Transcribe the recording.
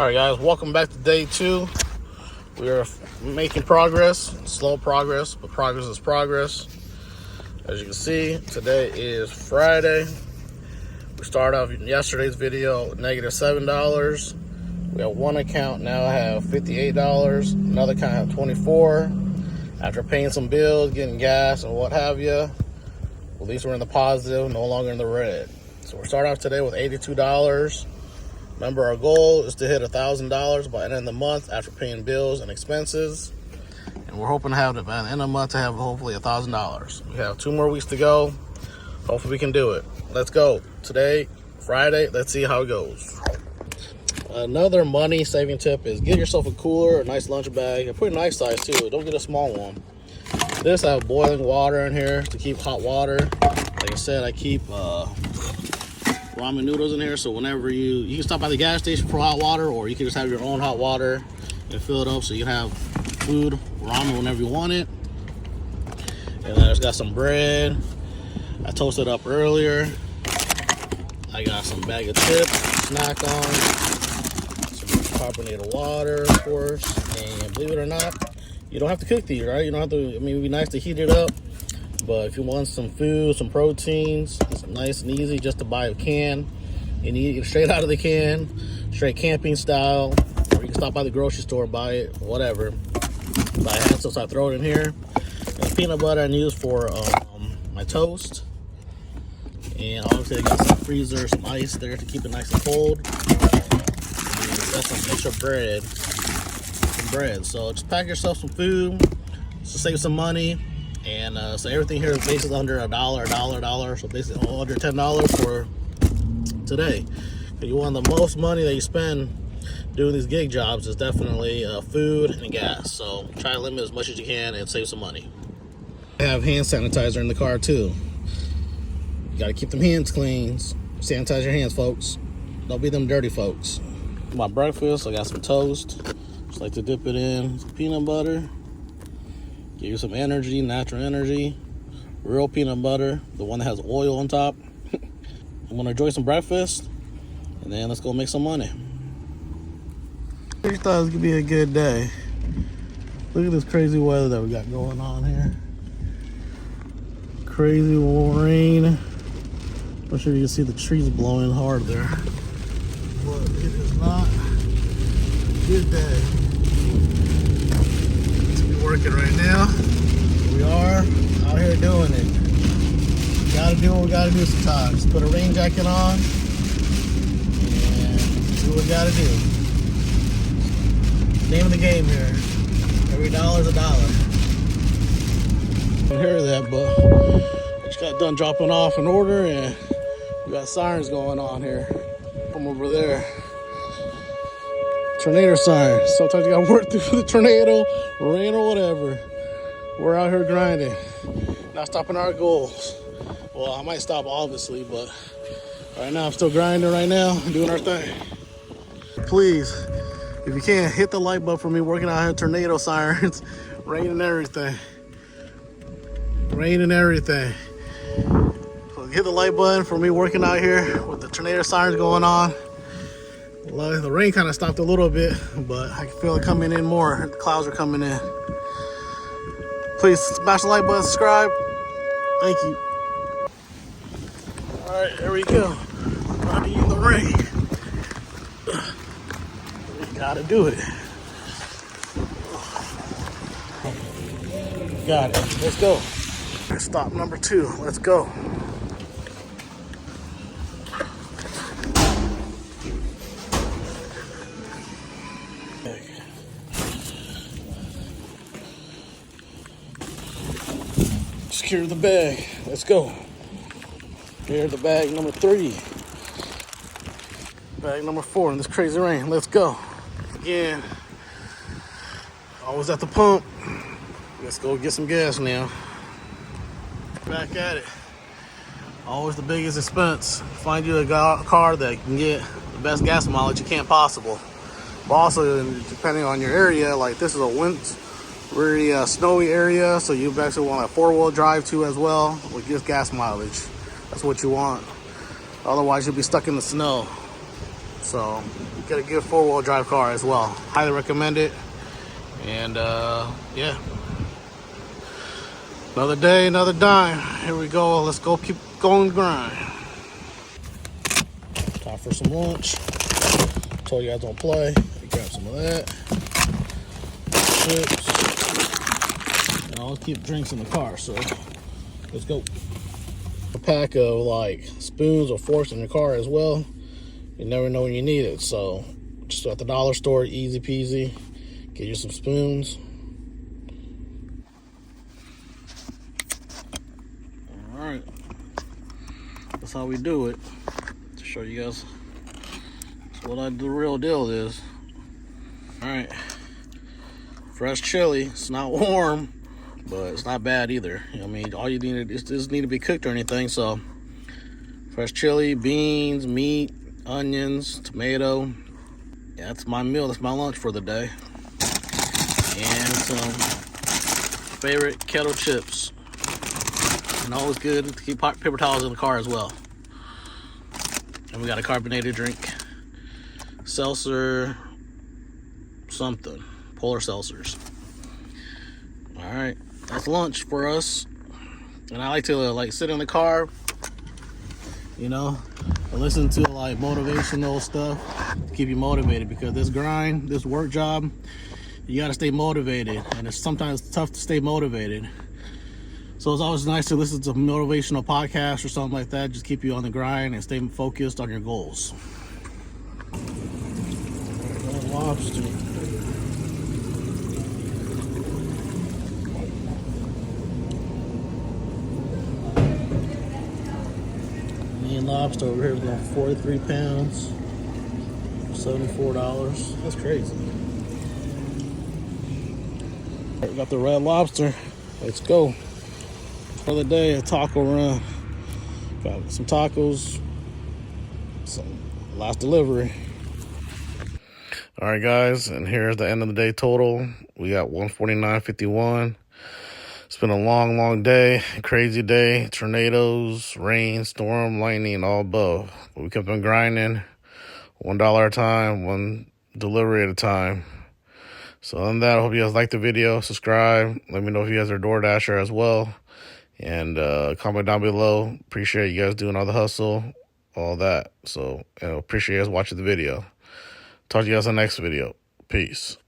All right, guys, welcome back to day 2. We are making progress, slow progress, but progress is progress. As you can see, today is Friday. We started off yesterday's video -$7. We have one account now have $58, another account have $24. After paying some bills, getting gas and what have you, at least we're in the positive, no longer in the red. So we're starting off today with $82. Remember, our goal is to hit $1,000 by the end of the month after paying bills and expenses. And we're hoping to have it by the end of the month to have hopefully $1,000. We have 2 more weeks to go. Hopefully we can do it. Let's go. Today, Friday, let's see how it goes. Another money saving tip is get yourself a cooler, a nice lunch bag, and put a nice size too. Don't get a small one. This, I have boiling water in here to keep hot water. Like I said, I keep ramen noodles in here, so whenever you can stop by the gas station for hot water, or you can just have your own hot water and fill it up so you can have food, ramen, whenever you want it. And then I just got some bread I toasted up earlier. I got some bag of chips, snack on, some carbonated water, of course. And believe it or not, you don't have to cook these, right? You don't have to. I mean, it'd be nice to heat it up. But if you want some food, some proteins, it's nice and easy just to buy a can. And you eat it straight out of the can, straight camping style. Or you can stop by the grocery store, buy it, whatever. But I had so I throw it in here. And peanut butter I use for my toast. And obviously I got some freezer, some ice there to keep it nice and cold. And got some extra bread. Some bread. So just pack yourself some food to save some money. And so everything here is basically under $1. So basically under $10 for today. You want the most money that you spend doing these gig jobs is definitely food and gas. So try to limit as much as you can and save some money. I have hand sanitizer in the car too. You gotta keep them hands clean. Sanitize your hands, folks. Don't be them dirty folks. For my breakfast, I got some toast. Just like to dip it in some peanut butter. Give you some energy, natural energy, real peanut butter, the one that has oil on top. I'm gonna enjoy some breakfast, and then let's go make some money. I thought it was gonna be a good day. Look at this crazy weather that we got going on here. Crazy rain. I'm sure you can see the trees blowing hard there. But it is not a good day. Working right now. We are out here doing it. We gotta do what we gotta do sometimes. Put a rain jacket on and do what we gotta do. Name of the game here. Every dollar's a dollar. You hear that, but I just got done dropping off an order and we got sirens going on here from over there. Tornado sign. Sometimes you gotta work through the tornado, rain or whatever. We're out here grinding, not stopping our goals. Well, I might stop obviously, but right now I'm still grinding right now, doing our thing. Please, if you can, hit the like button for me working out here, tornado sirens, rain and everything. Rain and everything. So hit the like button for me working out here with the tornado sirens going on. The rain kind of stopped a little bit, but I can feel it coming in more. The clouds are coming in. Please smash the like button, subscribe. Thank you. All right, here we go. Running in the rain. We gotta do it. Got it. Let's go. Stop number 2. Let's go. Secure the bag. Let's go. Here's the bag number 3. Bag number 4 in this crazy rain. Let's go. Again, always at the pump. Let's go get some gas now. Back at it. Always the biggest expense. Find you a car that can get the best gas mileage you can possible. But also, depending on your area, like this is a very snowy area, so you actually want a 4-wheel drive too as well with just gas mileage. That's what you want. Otherwise, you'll be stuck in the snow. So get a good 4-wheel drive car as well. Highly recommend it. And yeah, another day, another dime. Here we go. Let's go keep going grind. Time for some lunch. Told you guys don't play. Grab some of that. Chips. And I'll keep drinks in the car. So let's go. A pack of like spoons or forks in your car as well. You never know when you need it. So just at the dollar store, easy peasy. Get you some spoons. All right. That's how we do it. To show you guys what the real deal is. All right. Fresh chili. It's not warm, but it's not bad either. I mean, all you need is doesn't need to be cooked or anything. So fresh chili, beans, meat, onions, tomato. Yeah, that's my meal. That's my lunch for the day. And some favorite kettle chips. And always good to keep paper towels in the car as well. And we got a carbonated drink. Seltzer something. Polar seltzers. Alright. That's lunch for us. And I like to sit in the car, you know, and listen to like motivational stuff to keep you motivated, because this grind, this work job, you gotta stay motivated, and it's sometimes tough to stay motivated. So it's always nice to listen to motivational podcasts or something like that. Just keep you on the grind and stay focused on your goals. Lobster. Lobster over here is about 43 pounds, $74. That's crazy. We got the red lobster. Let's go. For the day, a taco run. Got some tacos, some last delivery. All right, guys, and here's the end of the day total. We got 149.51. It's been a long day, crazy day. Tornadoes, rain, storm, lightning, all above. But we kept on grinding, $1 at a time, one delivery at a time. So other than that, I hope you guys liked the video. Subscribe. Let me know if you guys are DoorDasher as well. And comment down below. Appreciate you guys doing all the hustle, all that. So appreciate you guys watching the video. Talk to you guys in the next video. Peace.